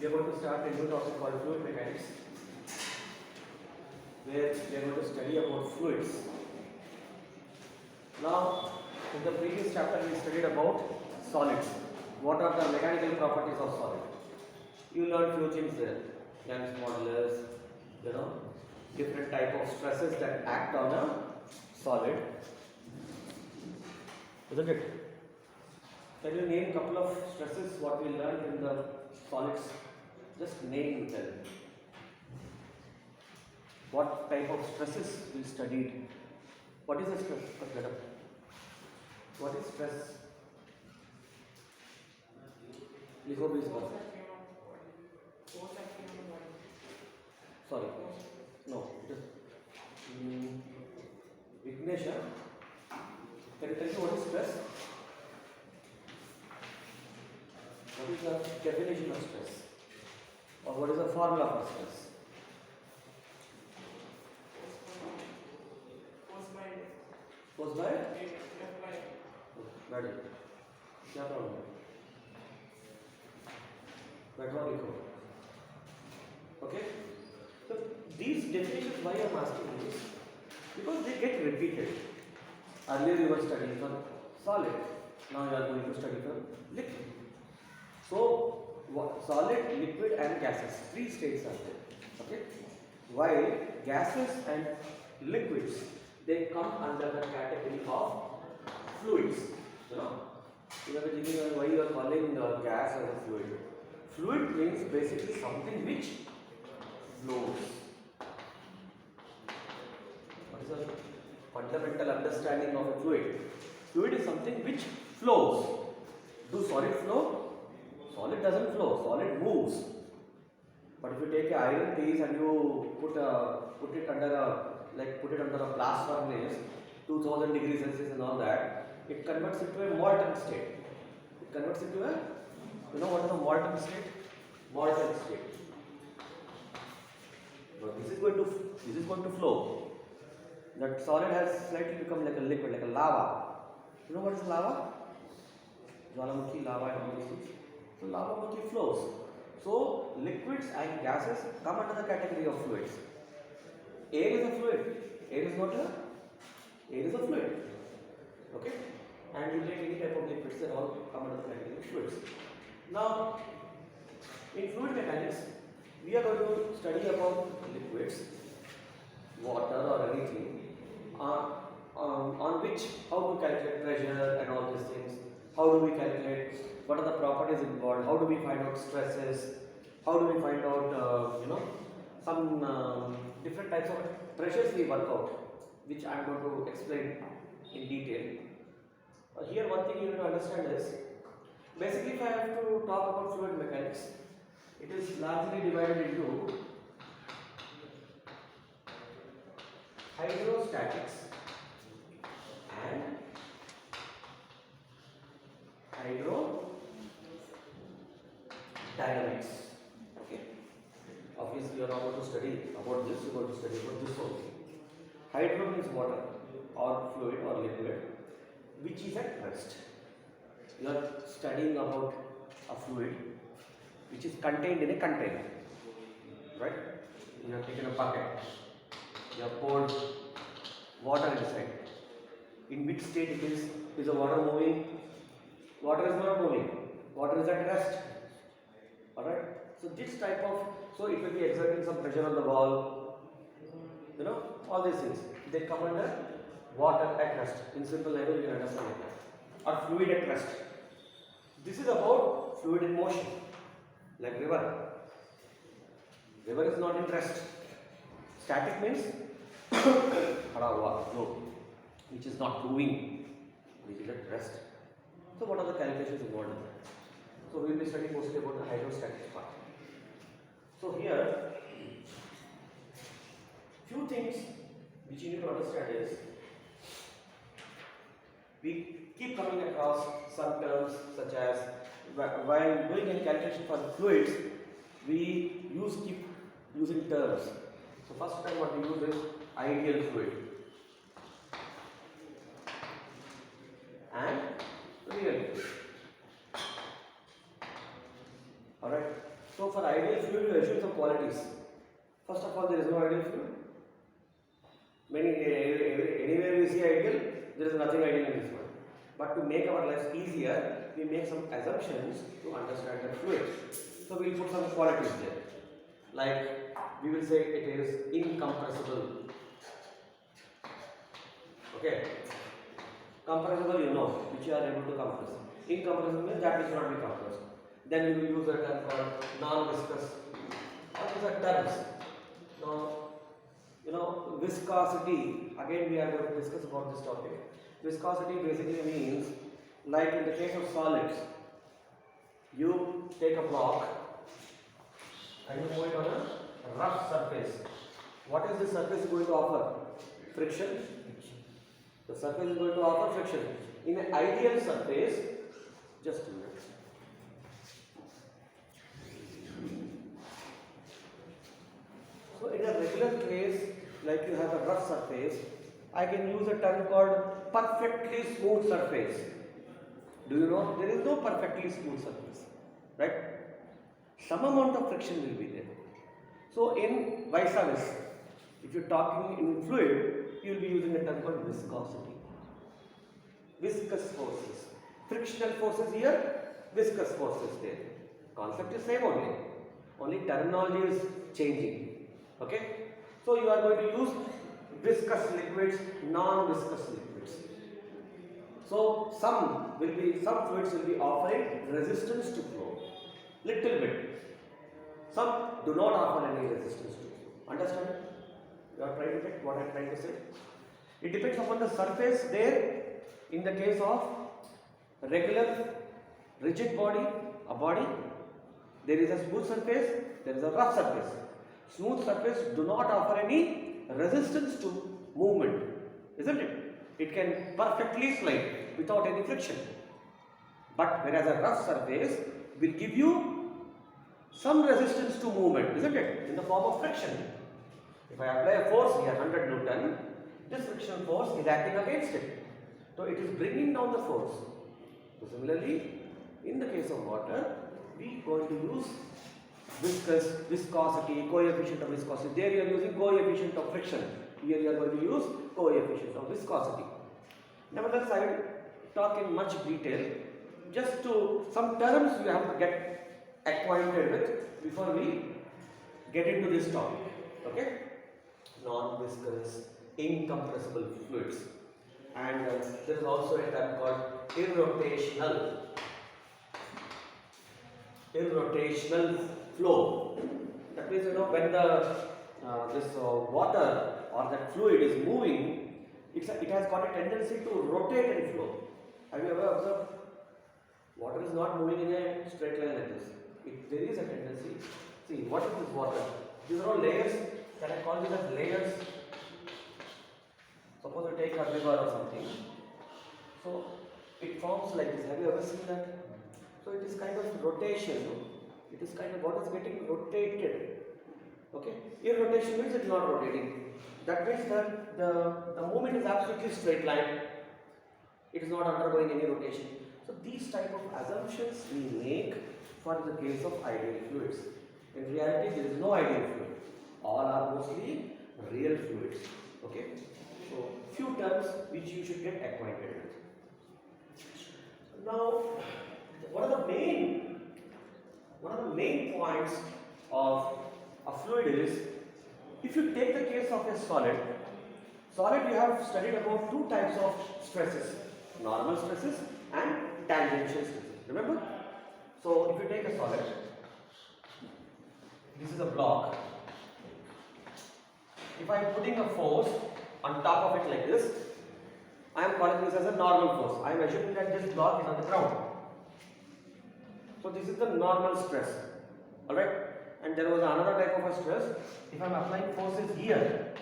we are going to start a new topic called fluid mechanics, where we are going to study about fluids. Now, in the previous chapter, we studied about solids. What are the mechanical properties of solid? You learned few things there. Young's modulus, different type of stresses that act on a solid, isn't it? Can you name a couple of stresses what we learned in the solids? Just name them. What type of stresses we studied? What is a stress? What is stress? Liho please. Sorry. No. Ignition. Can you tell me what is stress? What is the definition of stress? Or what is the formula for stress? Force by? Ready. क्या problem है? बैठवा लिखो. Okay. So these definitions, why I am asking this? Because they get repeated. Earlier you were studying for solid. Now you are going to study for liquid. So solid, liquid and gases, three states are there. Okay. While gases and liquids, they come under the category of fluids. You are thinking why you are calling gas as a fluid. Fluid means basically something which flows. What is the fundamental understanding of a fluid? Fluid is something which flows. Do solid flow? Solid doesn't flow. Solid moves. But if you take an iron piece and you put it under a blast furnace, 2000 degrees Celsius and all that, it converts into a molten state. It converts into a, what is a molten state? Molten state. But this is going to flow. That solid has slightly become like a liquid, like a lava. You know what is lava? Jwalamukhi, lava and all these things. So lava flows. So liquids and gases come under the category of fluids. Air is a fluid. Air is a fluid. Okay? And you take any type of liquids, they all come under the category of fluids. Now, in fluid mechanics, we are going to study about liquids, water or anything, on which, how to calculate pressure and all these things. How do we calculate? What are the properties involved? How do we find out stresses? How do we find out, some different types of pressures we work out, which I am going to explain in detail. Here one thing you need to understand is, basically if I have to talk about fluid mechanics, it is largely divided into hydrostatics and hydrodynamics. Okay. Obviously you are not going to study about this, you are going to study about this only. Hydro means water or fluid or liquid which is at rest. You are studying about a fluid which is contained in a container. Right? You have taken a bucket. You have poured water inside. In which state it is? Is the water moving? Water is not moving. Water is at rest. Alright? So this type of, so it will be exerting some pressure on the wall. All these things. They come under water at rest. In simple level, you can understand it. Or fluid at rest. This is about fluid in motion. Like river. River is not in rest. Static means flow, which is not moving, which is at rest. So what are the calculations involved in that? So we will be studying mostly about the hydrostatic part. So here, few things which you need to understand is, we keep coming across some terms such as, while doing any calculation for fluids, we keep using terms. So first term what we use is ideal fluid and real fluid. Alright. So for ideal fluid, you assume some qualities. First of all, there is no ideal fluid. Anywhere we see ideal, there is nothing ideal in this one. But to make our lives easier, we make some assumptions to understand the fluid. So we will put some qualities there. Like we will say it is incompressible. Okay. Compressible, you know, which you are able to compress. Incompressible means that which cannot be compressed. Then we will use a term called non-viscous. What is the terms? Now, viscosity. Again, we are going to discuss about this topic. Viscosity basically means, like in the case of solids, you take a block and you move it on a rough surface. What is the surface going to offer? Friction. The surface is going to offer friction. In an ideal surface, just a minute. So in a regular case, like you have a rough surface, I can use a term called perfectly smooth surface. Do you know? There is no perfectly smooth surface, right? Some amount of friction will be there. So in vice versa, if you're talking in fluid, you will be using a term called viscosity. Viscous forces. Frictional forces here, viscous forces there. Concept is same only. Only terminology is changing. Okay? So you are going to use viscous liquids, non-viscous liquids. So some fluids will be offering resistance to flow. Little bit. Some do not offer any resistance to flow. Understand? You are trying to get what I am trying to say? It depends upon the surface there. In the case of a regular rigid body, there is a smooth surface, there is a rough surface. Smooth surface do not offer any resistance to movement, isn't it? It can perfectly slide without any friction. But whereas a rough surface will give you some resistance to movement, isn't it? In the form of friction. If I apply a force here, 100 Newton, this frictional force is acting against it. So it is bringing down the force. So similarly, in the case of water, we are going to use viscosity, coefficient of viscosity. There you are using coefficient of friction. Here you are going to use coefficient of viscosity. Nevertheless, I will talk in much detail. Just to some terms we have to get acquainted with before we get into this topic. Okay? Non-viscous, incompressible fluids. And there is also a term called irrotational flow. That means, when the this water or that fluid is moving, it has got a tendency to rotate and flow. Have you ever observed? Water is not moving in a straight line like this. There is a tendency. See, what is this water? These are all layers. Can I call these as layers? Suppose you take a river or something. So it forms like this. Have you ever seen that? So it is kind of rotation. It is kind of what is getting rotated. Okay? Irrotation means it is not rotating. That means that the movement is absolutely straight line. It is not undergoing any rotation. So these type of assumptions we make for the case of ideal fluids. In reality, there is no ideal fluid. All are mostly real fluids. Okay? So few terms which you should get acquainted with. Now, one of the main points of a fluid is, if you take the case of a solid you have studied about two types of stresses, normal stresses and tangential stresses. Remember? So if you take a solid, this is a block. If I am putting a force on top of it like this, I am calling this as a normal force. I am assuming that this block is on the ground. So this is the normal stress. Alright? And there was another type of a stress. If I am applying forces here,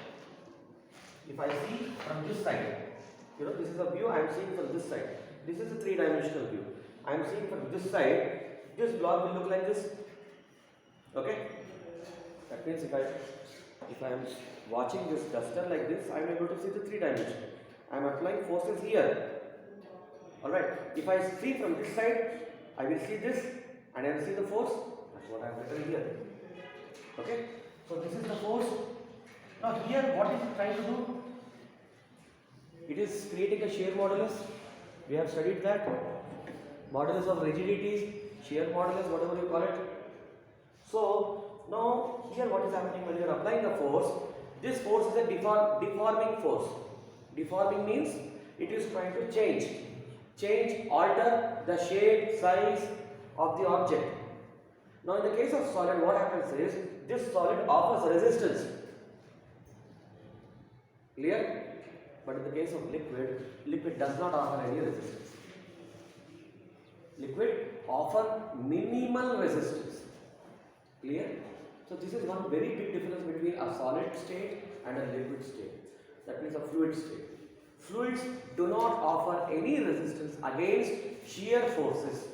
if I see from this side, this is a view I am seeing from this side. This is a three-dimensional view. I am seeing from this side, this block will look like this. Okay? That means if I am watching this duster like this, I am able to see the three dimension. I am applying forces here. Alright, if I see from this side, I will see this and I will see the force what I have written here. Okay, so this is the force. Now here, what is it trying to do? It is creating a shear modulus. We have studied that. Modulus of rigidity, shear modulus, whatever you call it. So now here what is happening when you are applying the force? This force is a deforming force. Deforming means it is trying to change, alter the shape, size of the object. Now in the case of solid, what happens is this solid offers resistance. Clear? But in the case of liquid does not offer any resistance. Liquid offer minimal resistance. Clear? So this is one very big difference between a solid state and a liquid state. That means a fluid state. Fluids do not offer any resistance against shear forces.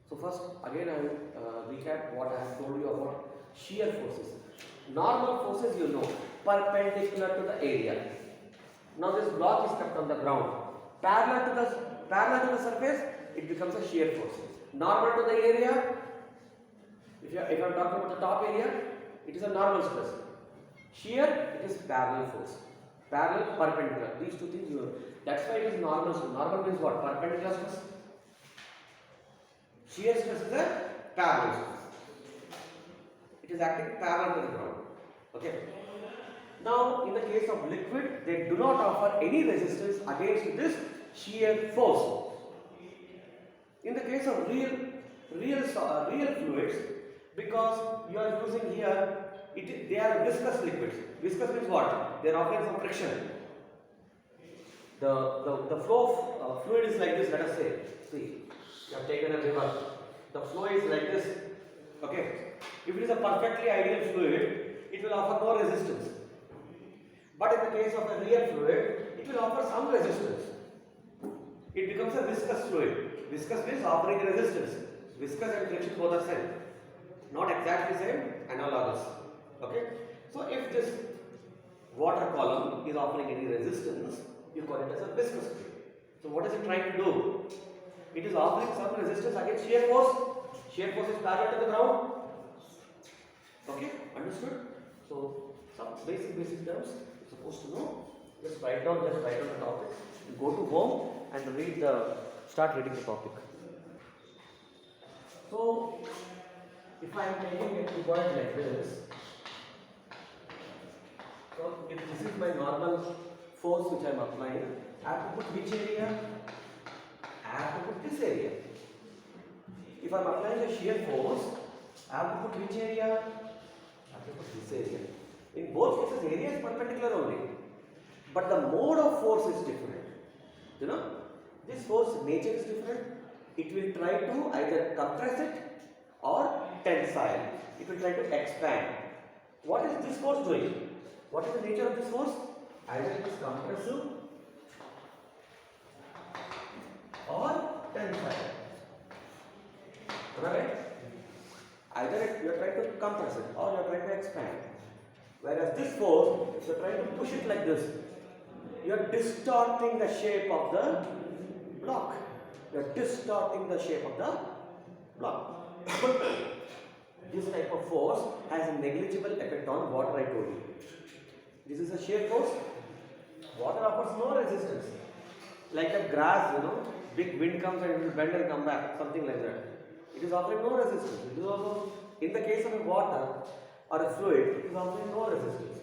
So first again I will recap what I have told you about shear forces. Normal forces you know, perpendicular to the area. Now this block is kept on the ground. Parallel to the surface, it becomes a shear force. Normal to the area, if I am talking about the top area, it is a normal stress. Shear, it is parallel force. Parallel, perpendicular. These two things that's why it is normal. So normal means what? Perpendicular stress. Shear stress is a parallel stress. It is acting parallel to the ground. Okay. Now, in the case of liquid, they do not offer any resistance against this shear force. In the case of real fluids, because you are using here, they are viscous liquids. Viscous means what? They are offering some friction. The flow of fluid is like this. Let us say, see, you have taken a river. The flow is like this. Okay. If it is a perfectly ideal fluid, it will offer no resistance. But in the case of a real fluid, it will offer some resistance. It becomes a viscous fluid. Viscous means offering resistance. Viscous and friction both are same. Not exactly same, analogous. Okay? So if this water column is offering any resistance, you call it as a viscous fluid. So what is it trying to do? It is offering some resistance against shear force. Shear force is parallel to the ground. Okay? Understood? So some basic terms you're supposed to know. Just write down the topic. Go to home and start reading the topic. So if I am taking a cuboid like this, so if this is my normal force which I am applying, I have to put which area? I have to put this area. If I am applying a shear force, I have to put which area? I have to put this area. In both cases, area is perpendicular only, but the mode of force is different. You know, this force nature is different. It will try to either compress it or tensile. It will try to expand. What is this force doing? What is the nature of this force? Either it is compressive or tensile. Right? Either you are trying to compress it or you are trying to expand. Whereas this force, if you are trying to push it like this, you are distorting the shape of the block. You are distorting the shape of the block. This type of force has a negligible effect on water, I told you. This is a shear force. Water offers no resistance. Like a grass, big wind comes and it will bend and come back, something like that. It is offering no resistance. It is also, in the case of a water or a fluid, it is offering no resistance.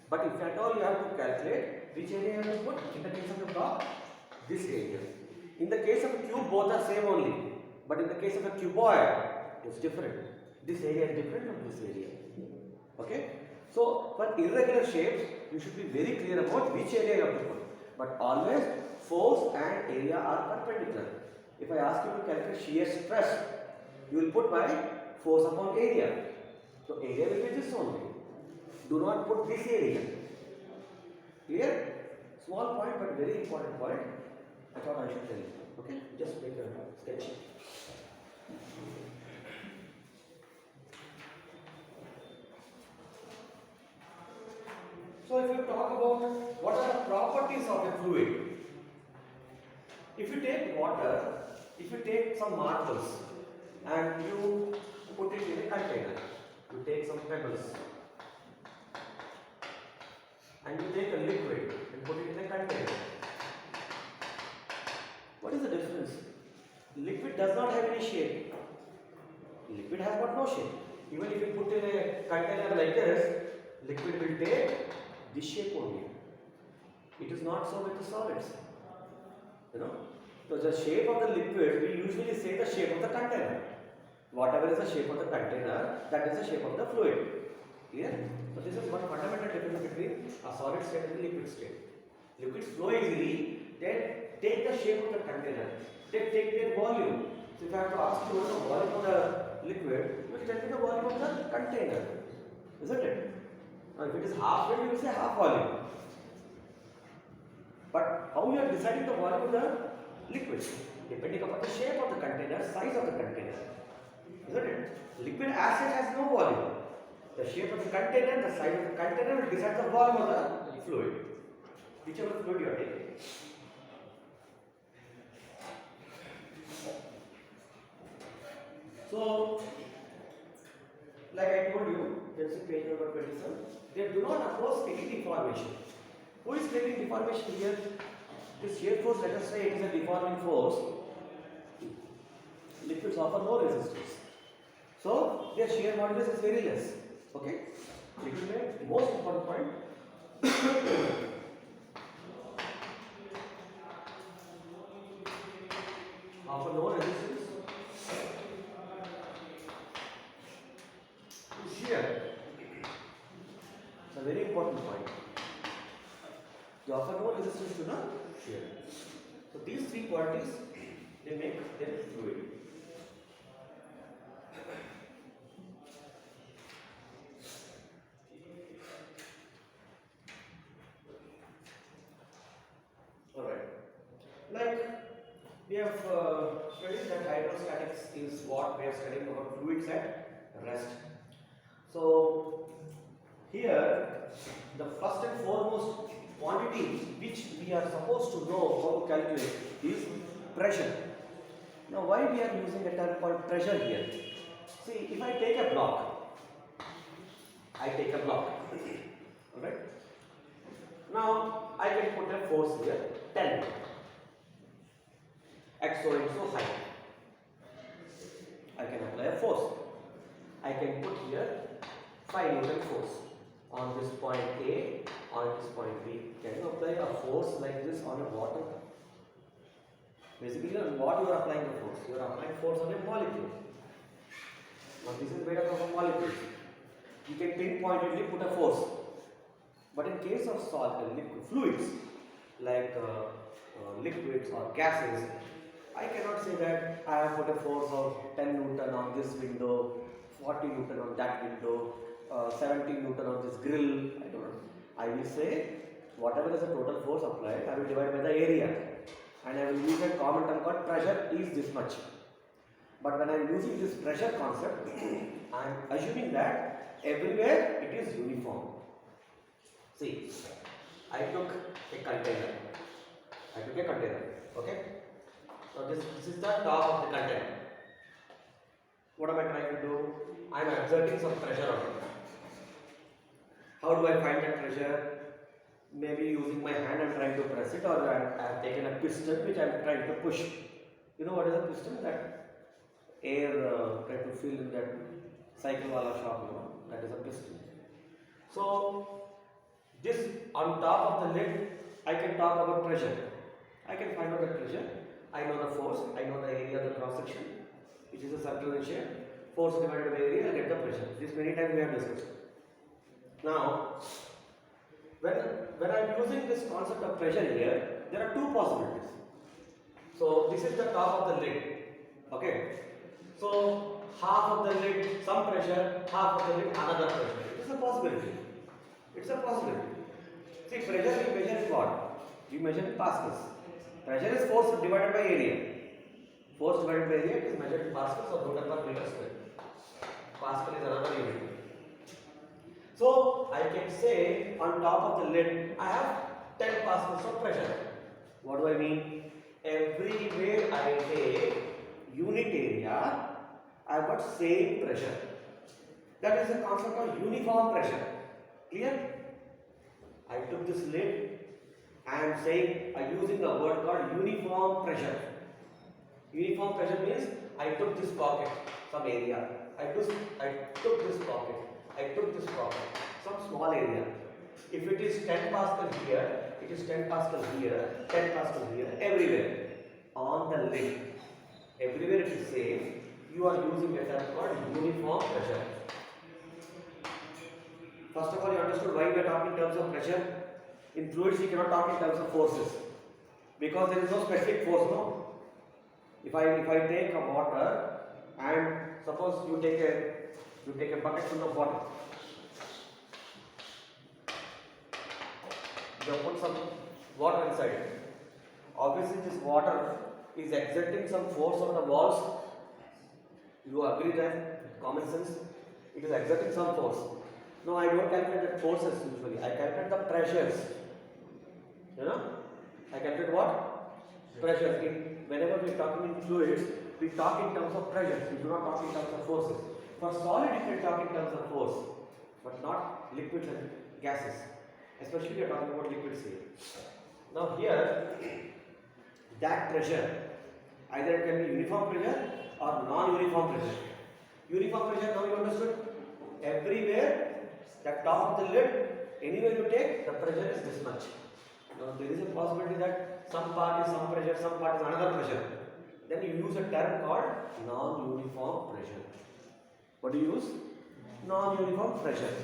But if at all you have to calculate which area you have to put, in the case of a block, this area. In the case of a cube, both are same only. But in the case of a cuboid, it's different. This area is different from this area. Okay? So, for irregular shapes, you should be very clear about which area you have to put. But always, force and area are perpendicular. If I ask you to calculate shear stress, you will put by force upon area. So, area will be this only. Do not put this area. Clear? Small point but very important point. I thought I should tell you. Okay? Just make a sketch. So if you talk about what are the properties of a fluid, if you take water, if you take some marbles and you put it in a container. You take some pebbles and you take a liquid and put it in a container. What is the difference? Liquid does not have any shape. Liquid has got no shape. Even if you put in a container like this, liquid will take this shape only. It is not so with the solids. You know? So the shape of the liquid, we usually say the shape of the container. Whatever is the shape of the container, that is the shape of the fluid. Clear? So this is one fundamental difference between a solid state and a liquid state. Liquids flow easily, then take the shape of the container. They take their volume. So if I have to ask you what is the volume of the liquid, you will tell me the volume of the container. Isn't it? Now if it is half filled, you will say half volume. But how you are deciding the volume of the liquid? Depending upon the shape of the container, size of the container. Isn't it? Liquid as such has no volume. The shape of the container, the size of the container will decide the volume of the fluid. Whichever fluid you are taking. So, like I told you, you can see page number 27, they do not oppose any deformation. Who is creating deformation here? This shear force, let us say it is a deforming force. Liquids offer no resistance. So, their shear modulus is very less. Okay? Liquid most important point. Offer no resistance. Shear. It's a very important point. They offer no resistance to the shear. So these three qualities they make them fluid. Alright. Like we have studied that hydrostatics is what we are studying about fluids at rest. So here the first and foremost quantity which we are supposed to know how to calculate is pressure. Now why we are using a term called pressure here? See, if I take a block, alright. Now I can put a force here 10 at so and so height. I can apply a force. I can put here 5 Newton force on this point A, on this point B. Can you apply a force like this on a water? Basically, on what you are applying the force? You are applying force on a molecule. Now this is made up of a molecule. You can pinpointedly put a force. But in case of fluids like liquids or gases, I cannot say that I have put a force of 10 Newton on this window, 40 Newton on that window, 70 Newton on this grill. I don't know. I will say whatever is the total force applied, I will divide by the area, and I will use a common term called pressure is this much. But when I am using this pressure concept, I am assuming that everywhere it is uniform. See, I took a container. Okay. So this is the top of the container. What am I trying to do? I am exerting some pressure on it. How do I find that pressure? Maybe using my hand I am trying to press it, or I have taken a piston which I am trying to push. You know what is a piston? That air try to fill in that cycle wala shop, you know, that is a piston. So this on top of the lid, I can talk about pressure. I can find out the pressure. I know the force, I know the area of the cross section, which is a circle in shape. Force divided by area, I get the pressure. This many times we have discussed. Now, when I am using this concept of pressure here, there are two possibilities. So this is the top of the lid. Okay. So half of the lid some pressure, half of the lid another pressure. It is a possibility. It's a possibility. See, pressure we measure in what? We measure in pascals. Pressure is force divided by area. Force divided by area is measured in pascals or Newton per meter square. Pascal is another unit. So I can say on top of the lid I have 10 pascals of pressure. What do I mean? Everywhere I take unit area, I have got same pressure. That is the concept of uniform pressure. Clear? I took this lid. I am saying, I am using the word called uniform pressure. Uniform pressure means I took this pocket, some area. I took this pocket. I took this pocket, some small area. If it is 10 Pascal here, it is 10 Pascal here, 10 Pascal here, everywhere. On the lid. Everywhere it is same. You are using a term called uniform pressure. First of all, you understood why we are talking in terms of pressure. In fluids, you cannot talk in terms of forces because there is no specific force. No. If I take a water and suppose you take a bucket full of water. You have put some water inside. Obviously, this water is exerting some force on the walls. You agree that common sense? It is exerting some force. No, I don't calculate the forces usually. I calculate the pressures. You know? I calculate what? Pressures. Whenever we are talking in fluids, we talk in terms of pressures. We do not talk in terms of forces. For solid, we can talk in terms of force, but not liquids and gases. Especially we are talking about liquids here. Now here, that pressure, either it can be uniform pressure or non-uniform pressure. Uniform pressure, now you understood? Everywhere, the top of the lid, anywhere you take, the pressure is this much. Now there is a possibility that some part is some pressure, some part is another pressure. Then you use a term called non-uniform pressure. What do you use? Non-uniform pressure.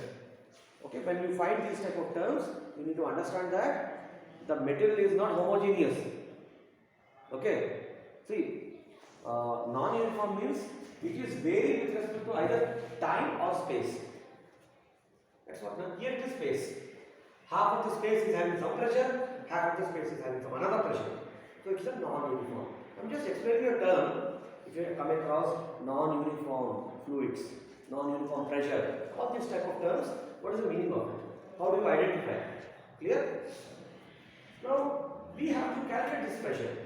Okay, when you find these type of terms, you need to understand that the material is not homogeneous. Okay, see, non-uniform means it is varying with respect to either time or space. That's what. Now here it is space. Half of the space is having some pressure, half of the space is having some another pressure. So it's a non-uniform. I'm just explaining a term. If you come across non-uniform fluids, non-uniform pressure, all these type of terms, what is the meaning of it? How do you identify? Clear? Now we have to calculate this pressure.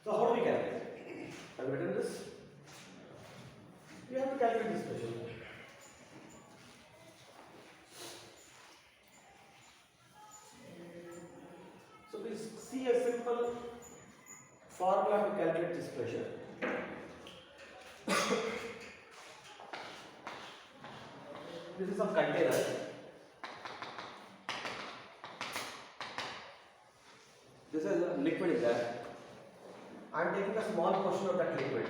So how do we calculate? Have you written this? We have to calculate this pressure. So we see a simple formula to calculate this pressure. This is some container. This is a liquid in there. I am taking a small portion of that liquid.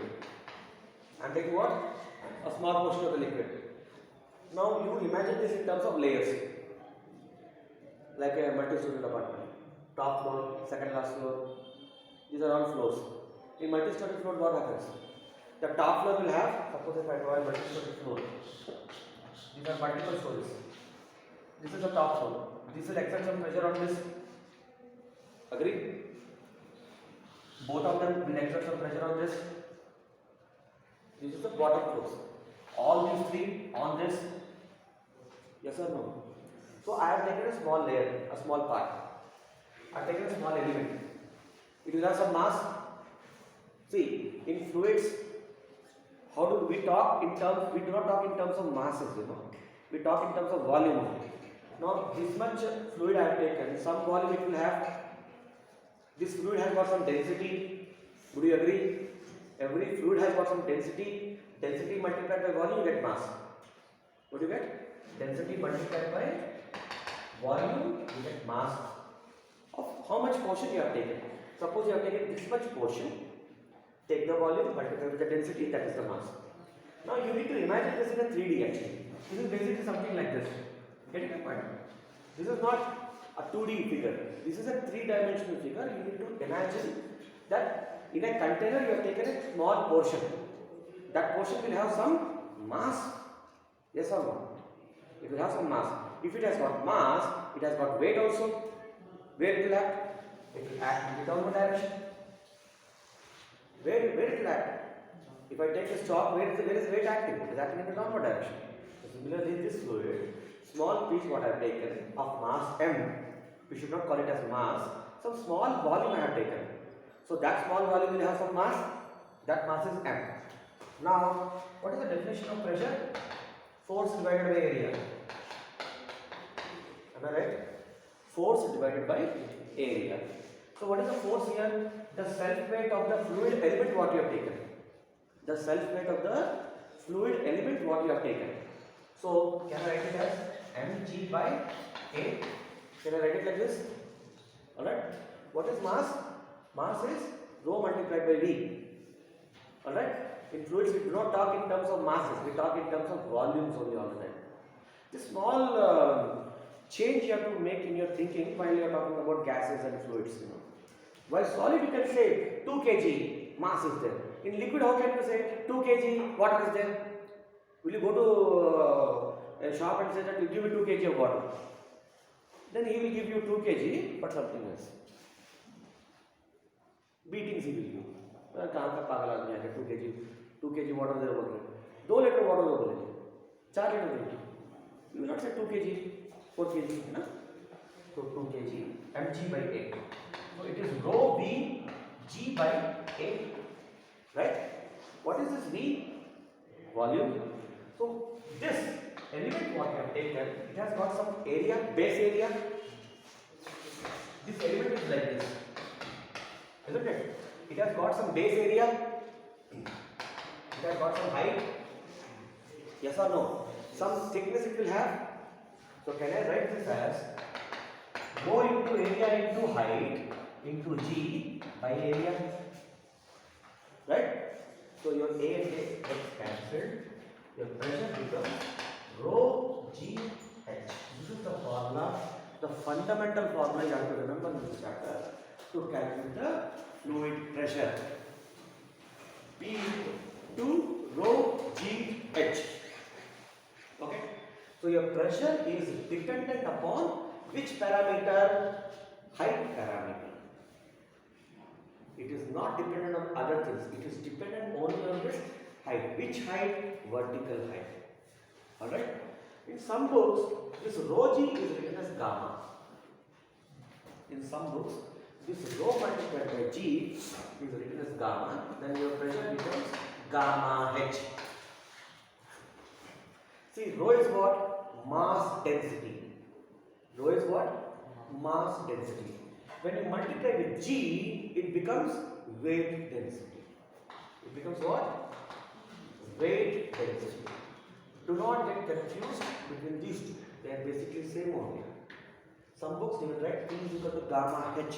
I am taking what? A small portion of the liquid. Now you imagine this in terms of layers. Like a multi-story apartment. Top floor, second last floor. These are all floors. In multi-story floor, what happens? The top floor will have, suppose if I draw a multi-story floor. These are multiple stories. This is the top floor. This will exert some pressure on this. Agree? Both of them will exert some pressure on this. This is the bottom floors. All these three on this. Yes or no? So I have taken a small layer, a small part. I have taken a small element. It will have some mass. See, in fluids, how do we talk in terms? We do not talk in terms of masses, We talk in terms of volume. Now, this much fluid I have taken, some volume it will have. This fluid has got some density. Would you agree? Every fluid has got some density. Density multiplied by volume, you get mass. What do you get? Density multiplied by volume, you get mass. Of how much portion you have taken. Suppose you have taken this much portion. Take the volume, multiply with the density, that is the mass. Now you need to imagine this in a 3D actually. This is basically something like this. Getting the point? This is not a 2D figure. This is a 3-dimensional figure. You need to imagine that in a container you have taken a small portion. That portion will have some mass. Yes or no? It will have some mass. If it has got mass, it has got weight also. Where it will act? It will act in the downward direction. Where it will act? If I take this chalk, where is weight acting? It is acting in the downward direction. So similarly, this fluid, small piece what I have taken of mass m, we should not call it as mass, some small volume I have taken. So that small volume will have some mass, that mass is m. Now, what is the definition of pressure? Force divided by area. Am I right? Force divided by area. So what is the force here? The self weight of the fluid element what you have taken. The self weight of the fluid element what you have taken. So can I write it as mg by A? Can I write it like this? Alright. What is mass? Mass is rho multiplied by V. Alright. In fluids we do not talk in terms of masses. We talk in terms of volumes only all the time. This small change you have to make in your thinking while you are talking about gases and fluids. While solid you can say 2 kg mass is there. In liquid how can you say 2 kg water is there? Will you go to a shop and say that you give me 2 kg of water? Then he will give you 2 kg but something else. Beatings he will give. कहाँ का पागल आदमी है 2 kg water दे बोल रहे 2 litre water दो बोले 4 litre देंगे. You will not say 2 kg 4 kg है ना. So 2 kg mg by A. So it is rho V g by A, right? What is this V? Volume. So this element what you have taken, it has got some area, base area. This element is like this, isn't it? It has got some base area. It has got some height. Yes or no? Some thickness it will have. So can I write this as rho into area into height into g by area, right? So your A and A gets cancelled. Your pressure becomes rho g h. This is the formula, the fundamental formula you have to remember in this chapter to calculate the fluid pressure. P to rho g h. Okay. So your pressure is dependent upon which parameter? Height parameter. It is not dependent on other things. It is dependent only on this height. Which height? Vertical height. Alright? In some books, this rho g is written as gamma. In some books, this rho multiplied by g is written as gamma. Then your pressure becomes gamma h. See, rho is what? Mass density. Rho is what? Mass density. When you multiply with g, it becomes weight density. It becomes what? Weight density. Do not get confused between these two. They are basically same only. Some books they will write P is equal to gamma h.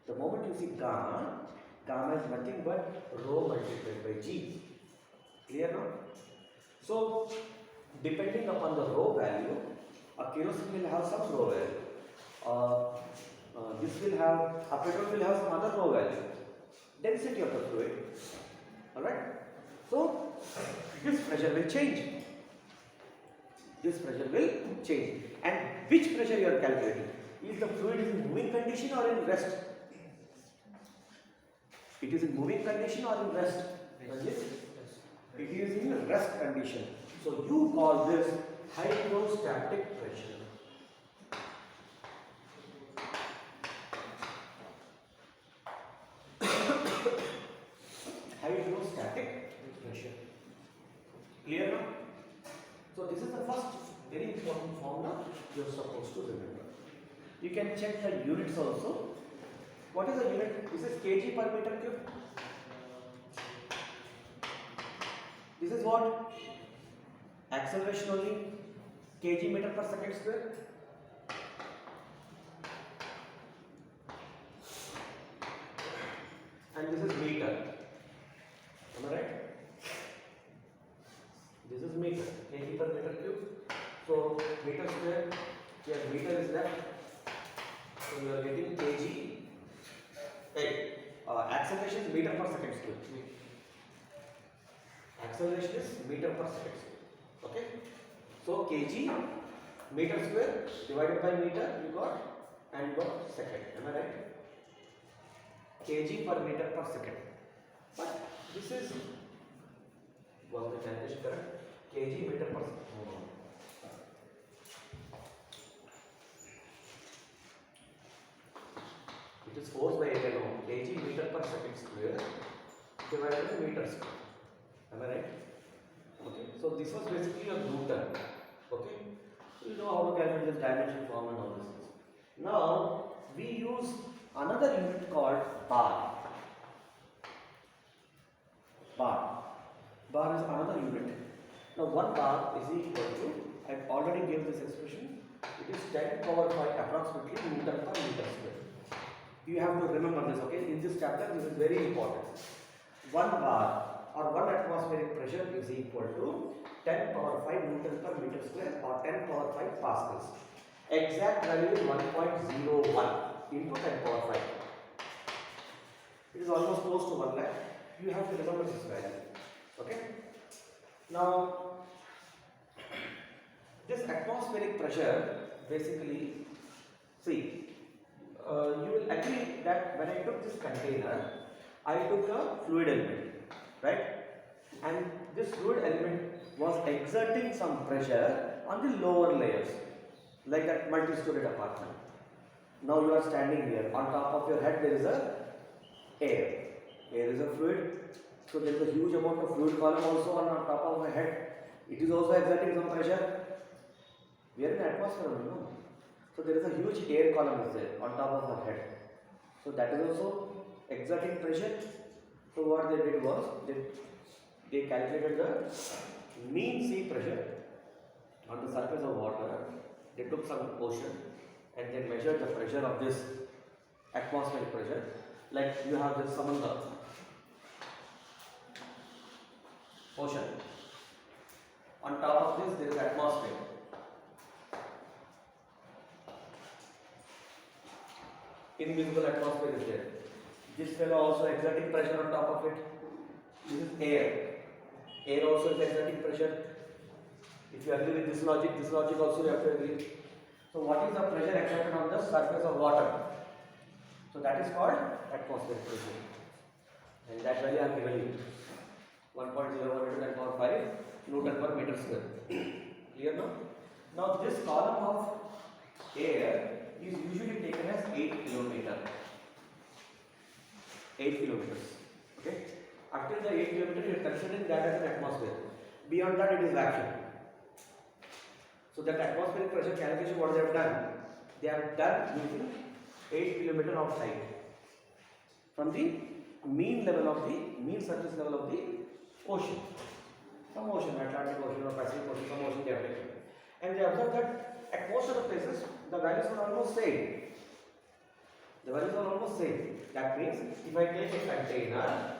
The moment you see gamma, gamma is nothing but rho multiplied by g. Clear now? So, depending upon the rho value, a kerosene will have some rho value. This will have, a petrol will have some other rho value. Density of the fluid. Alright? So, this pressure will change. This pressure will change. And which pressure you are calculating? Is the fluid in moving condition or in rest? It is in moving condition or in rest? It is in rest condition. So you call this hydrostatic pressure. Hydrostatic pressure. Clear now? So this is the first very important formula you are supposed to remember. You can check the units also. What is the unit? This is kg per meter cube. This is what? Acceleration only, kg meter per second square. And this is meter. Am I right? This is meter, kg per meter cube. So meter square, here meter is left. So you are getting kg. Hey, acceleration is meter per second square. Acceleration is meter per second square. Okay, so kg meter square divided by meter you got and you got second. Am I right? Kg per meter per second. But this is was the calculation correct? Kg meter per second. It is force by area now. Kg meter per second square divided by meter square. Am I right? Okay. So this was basically a Newton. Okay. So you know how to calculate this dimension form and all this. Now we use another unit called bar. Bar. Bar is another unit. Now 1 bar is equal to, I already gave this expression, it is 10 power 5 approximately Newton per meter square. You have to remember this, okay? In this chapter, this is very important. 1 bar or 1 atmospheric pressure is equal to 10 power 5 Newton per meter square or 10 power 5 pascals. Exact value is 1.01 into 10 power 5. It is almost close to 1 lakh. You have to remember this value. Okay? Now, this atmospheric pressure basically, see, you will agree that when I took this container, I took a fluid element, right? And this fluid element was exerting some pressure on the lower layers, like that multi-story apartment. Now you are standing here. On top of your head there is a air. Air is a fluid. So there is a huge amount of fluid column also on top of my head. It is also exerting some pressure. We are in the atmosphere, no? So there is a huge air column is there on top of our head. So that is also exerting pressure. So what they did was they calculated the mean sea pressure on the surface of water. They took some ocean and they measured the pressure of this atmospheric pressure. Like you have this Samandar ocean. On top of this there is atmosphere. Invisible atmosphere is there. This fellow also exerting pressure on top of it. This is air. Air also is exerting pressure. If you agree with this logic also you have to agree. So what is the pressure exerted on the surface of water? So that is called atmospheric pressure. And that value I have given you. 1.01 into 10 power 5 Newton per meter square. Clear now? Now this column of air is usually taken as 8 kilometer. 8 kilometers. Okay? Up till the 8 kilometer you are considering that as an atmosphere. Beyond that it is vacuum. So that atmospheric pressure calculation what they have done using 8 kilometer of height from the mean level of the mean surface level of the ocean. Some ocean, Atlantic Ocean or Pacific Ocean, some ocean they have taken. And they observed that at most of the places the values are almost same. The values are almost same. That means if I take a container,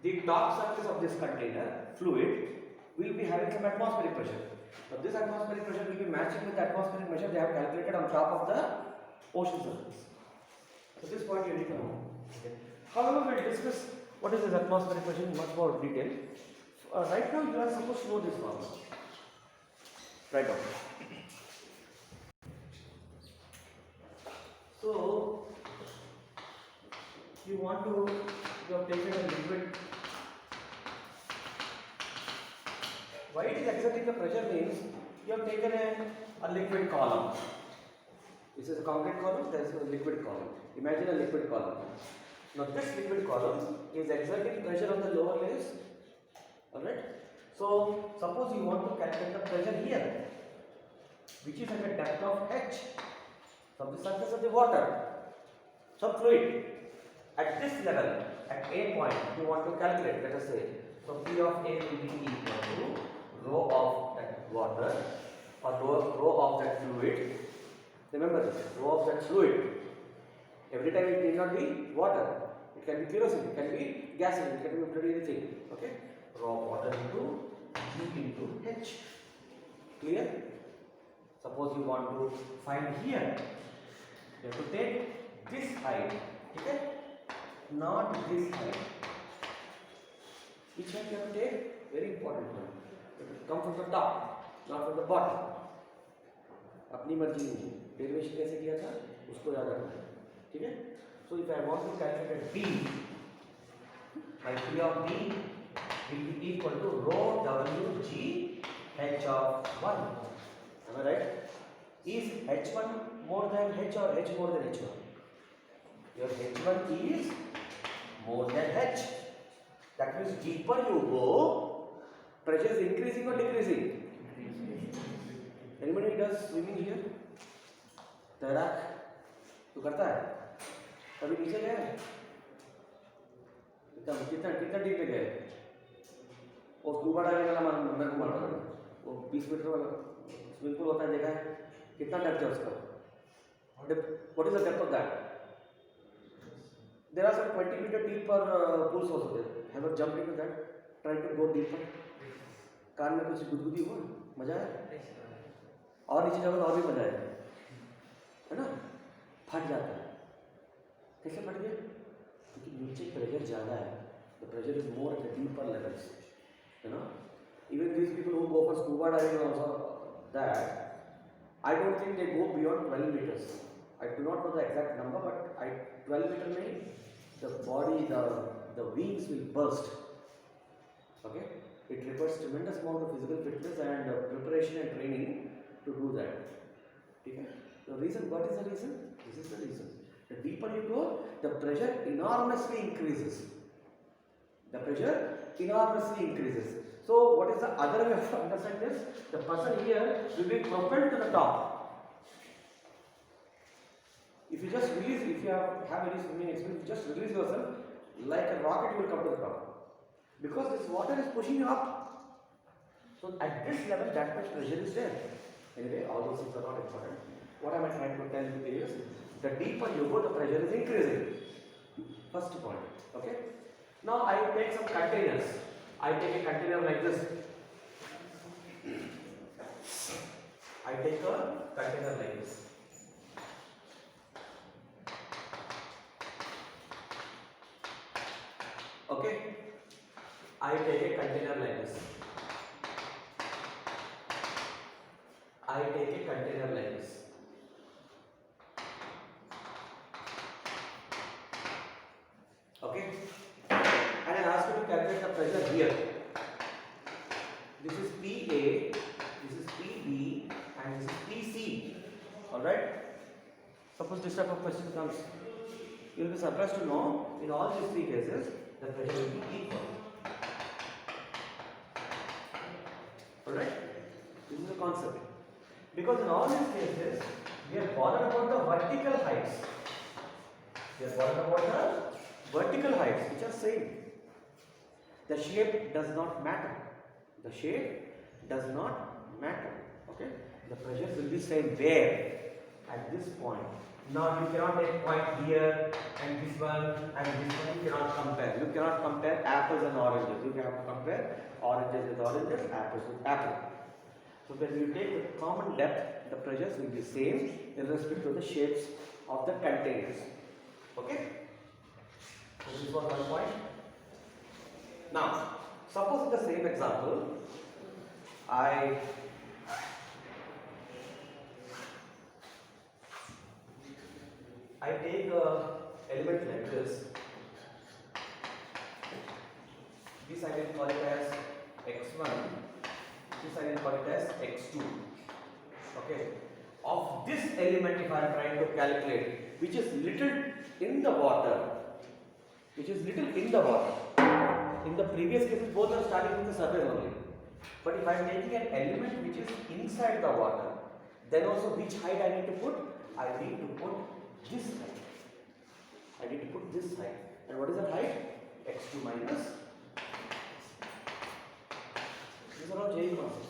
the top surface of this container, fluid, will be having some atmospheric pressure. So this atmospheric pressure will be matching with the atmospheric pressure they have calculated on top of the ocean surface. So this point you need to know. Okay. However, we will discuss what is this atmospheric pressure in much more detail. Right now you are supposed to know this formula. Right now. So you have taken a liquid. Why it is exerting the pressure means you have taken a liquid column. This is a concrete column, there is a liquid column. Imagine a liquid column. Now this liquid column is exerting pressure on the lower layers. Alright? So suppose you want to calculate the pressure here, which is at a depth of h from the surface of the water, some fluid. At this level, at A point, you want to calculate, let us say, so P of A will be equal to rho of that water or rho of that fluid. Remember this, rho of that fluid. Every time it need not be water. It can be kerosene, it can be gasoline, it can be literally anything. Okay? Rho of water into G into H. Clear? Suppose you want to find here, you have to take this height. Okay? Not this height. Which height you have to take? Very important one. You have to come from the top, not from the bottom. अपनी मर्जी नहीं, derivation कैसे किया था उसको याद रखना है, ठीक है? So if I want to calculate B, my P of B will be equal to rho W G H of 1. Am I right? Is H1 more than H or H more than H1? Your H1 is more than H. That means deeper you go, pressure is increasing or decreasing? Anybody does swimming here? तैराक तो करता है? कभी नीचे गया है? कितना कितना डीप में गए? वो स्कूबा डाइविंग वाला मेरे को मालूम है, वो 20 मीटर वाला स्विमिंग पूल होता है, देखा है? कितना डेप्थ है उसका? What is the depth of that? There are some 20 meter deeper pools also there. Have you jumped into that? Try to go deeper. कान में कुछ गुदगुदी हुआ? मजा आया? और नीचे जाओ तो और भी मजा आएगा, है ना? फट जाता है। कैसे फट गया? क्योंकि नीचे प्रेशर ज़्यादा है. The pressure is more at the deeper levels. You know, even these people who go for scuba diving also that, I don't think they go beyond 12 meters. I do not know the exact number, but 12 meter means the body, the wings will burst. Okay, it requires tremendous amount of physical fitness and preparation and training to do that. Okay, the reason, what is the reason? This is the reason. The deeper you go, the pressure enormously increases. The pressure enormously increases. So, what is the other way of understanding this? The person here will be propelled to the top. If you just release, if you have any swimming experience, just release yourself like a rocket, you will come to the top. Because this water is pushing you up. So, at this level, that much pressure is there. Anyway, all those things are not important. What am I trying to tell you is, the deeper you go, the pressure is increasing. First point. Okay. Now I take some containers. I take a container like this. I take a container like this. Okay. I take a container like this. I take a container like this. Okay. And I ask you to calculate the pressure here. This is PA, this is PB, and this is PC. Alright? Suppose this type of question comes, you will be surprised to know in all these three cases the pressure will be equal. Alright? This is the concept. Because in all these cases, we are bothered about the vertical heights. We are bothered about the vertical heights, which are same. The shape does not matter. The shape does not matter. Okay? The pressure will be same where? At this point. Now you cannot take point here and this one and this one. You cannot compare. You cannot compare apples and oranges. You cannot compare oranges with oranges, apples with apples. So when you take the common depth, the pressures will be same irrespective of the shapes of the containers. Okay? So this was one point. Now, suppose in the same example, I take a element like this. This I will call it as x1. This I will call it as x2. Okay. Of this element, if I am trying to calculate, which is little in the water, in the previous cases, both are starting with the surface only. But if I am taking an element which is inside the water, then also which height I need to put? I need to put this height. I need to put this height. And what is that height? x2 minus. These are all JEE concepts.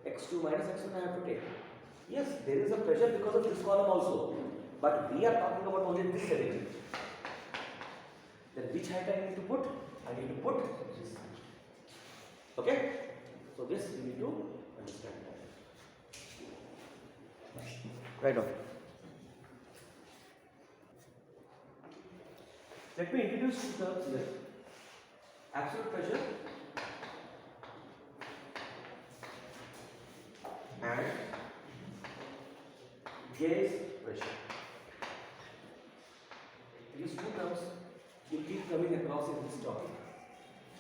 x2 minus x1 I have to take. Yes, there is a pressure because of this column also. But we are talking about only this element. Then which height I need to put? I need to put this height. Okay? So this you need to understand that. Right on. Let me introduce two terms here. Absolute pressure and gauge pressure. These two terms you keep coming across in this topic.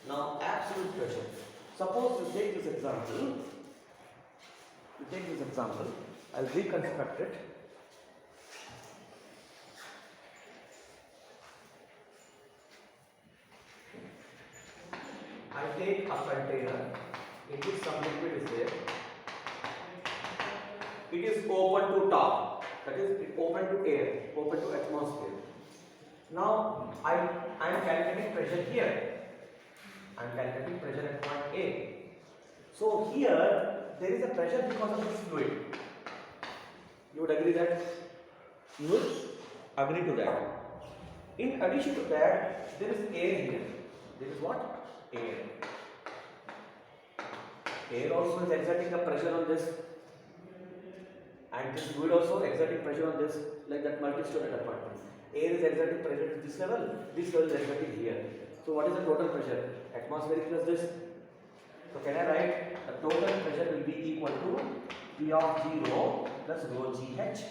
Now, absolute pressure. Suppose you take this example. I'll reconstruct it. a container in which some liquid is there. It is open to top, that is open to air, open to atmosphere. Now I am calculating pressure here. I am calculating pressure at point A. So here there is a pressure because of this fluid. You would agree that? You would agree to that. In addition to that, there is air here. There is what? Air. Air also is exerting a pressure on this, and this fluid also exerting pressure on this, like that multi-stored apartment. Air is exerting pressure at this level is exerting here. So what is the total pressure? Atmospheric plus this. So can I write the total pressure will be equal to P of 0 plus rho GH.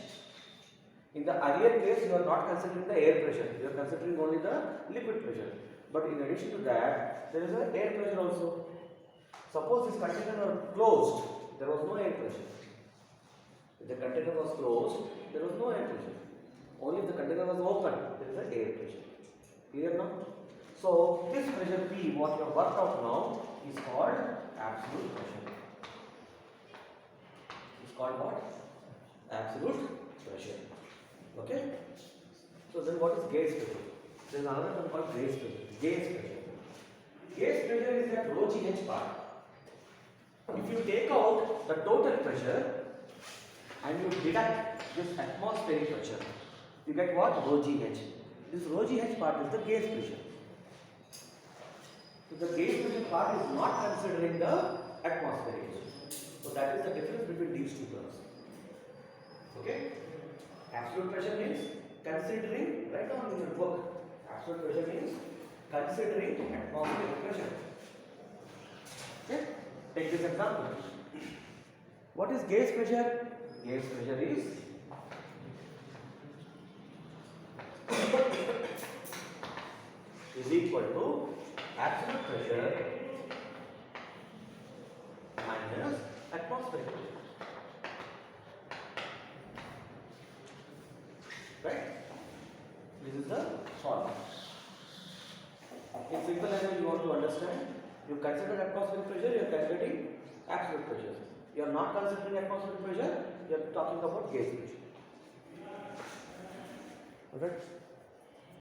In the earlier case, you are not considering the air pressure, you are considering only the liquid pressure. But in addition to that, there is an air pressure also. Suppose this container was closed, there was no air pressure. If the container was closed, there was no air pressure. Only if the container was open, there is an air pressure. Clear now? So this pressure P, what you have worked out now, is called absolute pressure. It's called what? Absolute pressure. Okay? So then what is gauge pressure? There is another term called gauge pressure. Gauge pressure. Gauge pressure is that rho GH part. If you take out the total pressure and you deduct this atmospheric pressure, you get what? Rho GH. This rho GH part is the gauge pressure. So the gauge pressure part is not considering the atmospheric pressure. So that is the difference between these two terms. Okay? Absolute pressure means considering, write down in your book. Absolute pressure means considering atmospheric pressure. Okay? Take this example. What is gauge pressure? Gauge pressure is equal to absolute pressure minus atmospheric pressure. Right? This is the formula. In simple language, you want to understand. You consider atmospheric pressure, you are calculating absolute pressure. You are not considering atmospheric pressure, you are talking about gauge pressure. Alright?